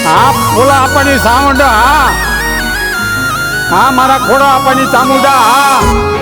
હા બોલા આપણી સાઉન્ડ હા હા મારા ખોડા આપણી ચામુંડા હા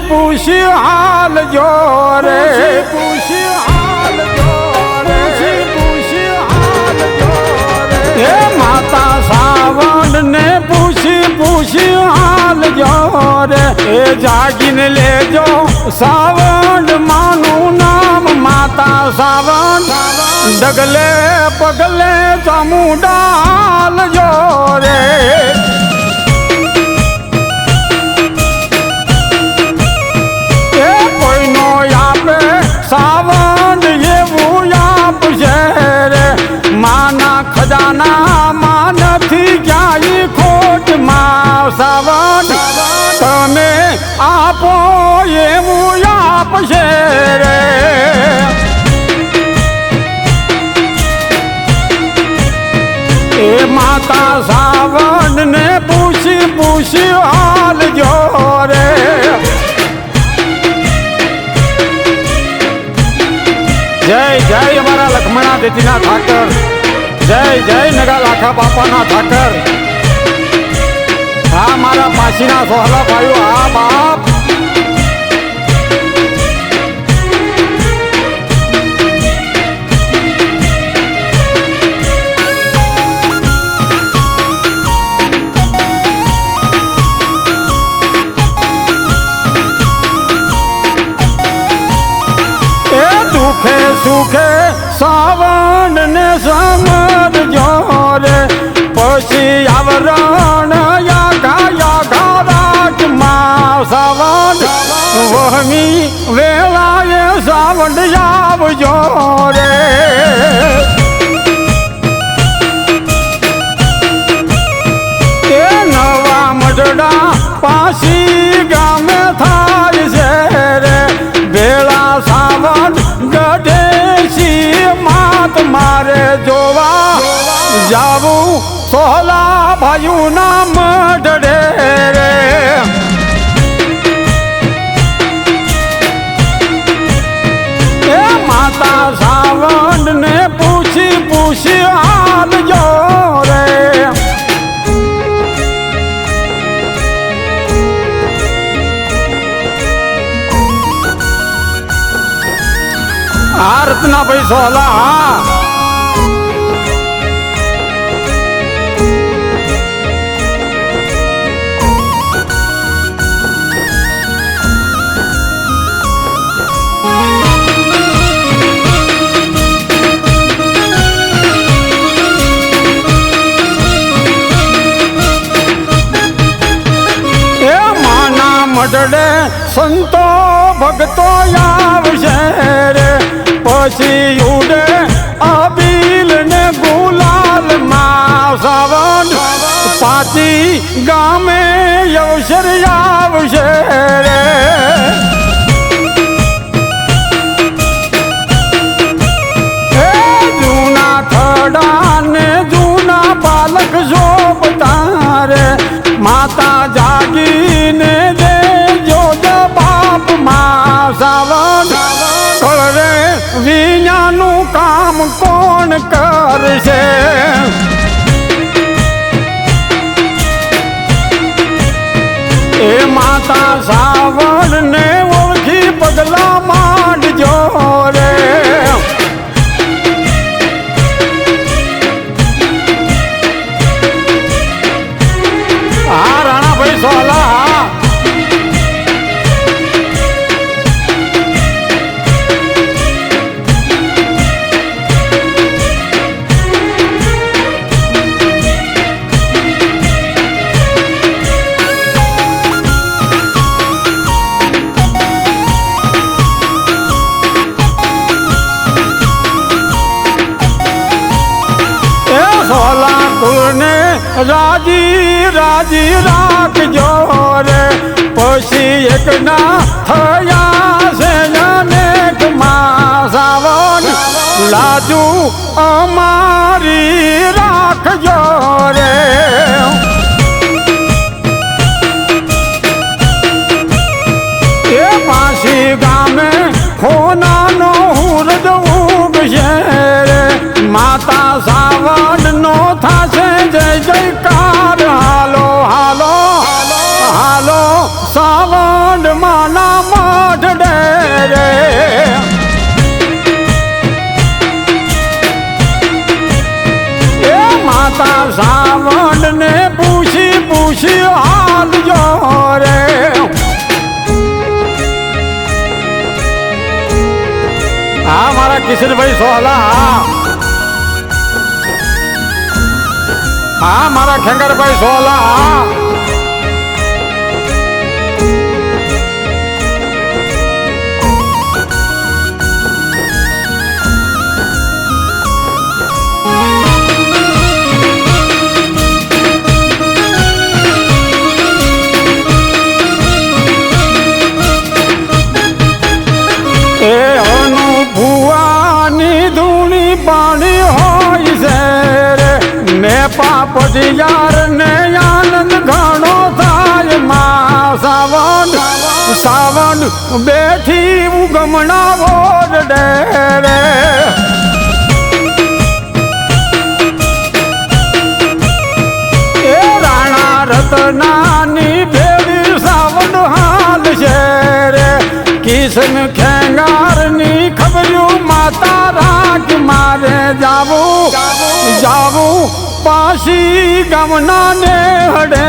પૂછી હાલ જો રે પૂછી હાલ જો રે પૂછી હાલ જો રે હે માતા સાવણ ને પૂછી હાલ જો રે એ જાગીને લેજો સાવણ માનું નામ માતા સાવણ ડગલે પગલે ચામુંડા હાલ જો રે સાવણ એવું આપશે રે માના ખજાના માં નથી ક્યાંય ખોટ માં સાવણ તમે આપો એવું આપશે રે એ માતા સાવણ ને પૂછી હાલ જો રે જય જય અમારા લખમણા દેતીના ઠાકર જય જય નગા લાખા બાપાના ઠાકર હા મારા પાસીના સોહલા ભાઈઓ હા બાપ સુખે સાવણ ને સમજો રે પછી આવરણ યાગા રાજ માં સાવણ વહમી વેળાએ સાવણ આવજો રે એ નવા મઢડા પાસી ગામે થાય છે રે વેળા સાવણ મારે જોવા જાવું સોહલા ભાઈઓ ના મઢડે રે એ માતા સાવણ ને પૂછી હાલ જો રે આ રત્ના ભાઈ સોહલા હા મઢડે સંતો ભક્તો આવશે રે પછી ઉડે અબીલ ને ગુલાલ માં સાવણ પાછી ગામે અવસર આવશે રે જૂના થડા ને જૂના પાલક શોભતા રે માતા જાગીને સાવણ કરે વિનાનું કામ કોણ કરશે એ માતા સાવણ ને ઓળખી પગલા માંડજો રે હા રાણાભાઈ સોહલા સોહલા કુળને રાજી રાજી રાખજો રે પછી એકના થયા છે અનેક માં સાવન લાજુ અમારી રાખજો રે એ પાછી ગામે ખોનાનો હુરદ ઉગશે રે માતા સાવન નો થાશે જય જયકાર હાલો હાલો હાલો સાવન માના મઢડે રે એ માતા સાવન ને પૂછી પૂછી હાલજો રે હા મારા કિશનભાઈ સોહલા હા મારા ખેંગરભાઈ સોહલા એ ભુવાની ધૂણી પાણી હોય છે રે ને પાપડી યાર ને આનંદ ઘણો થાય માં સાવન સાવન બેઠી ઉગમણા ઓરડે રે એ રાણા રતનાની ભેળી સાવન હાલ છે રે કિશન ખેંગારની ખબર્યું માતા રાખ મારે જાવું જાવું પાછી ગમના ને હડે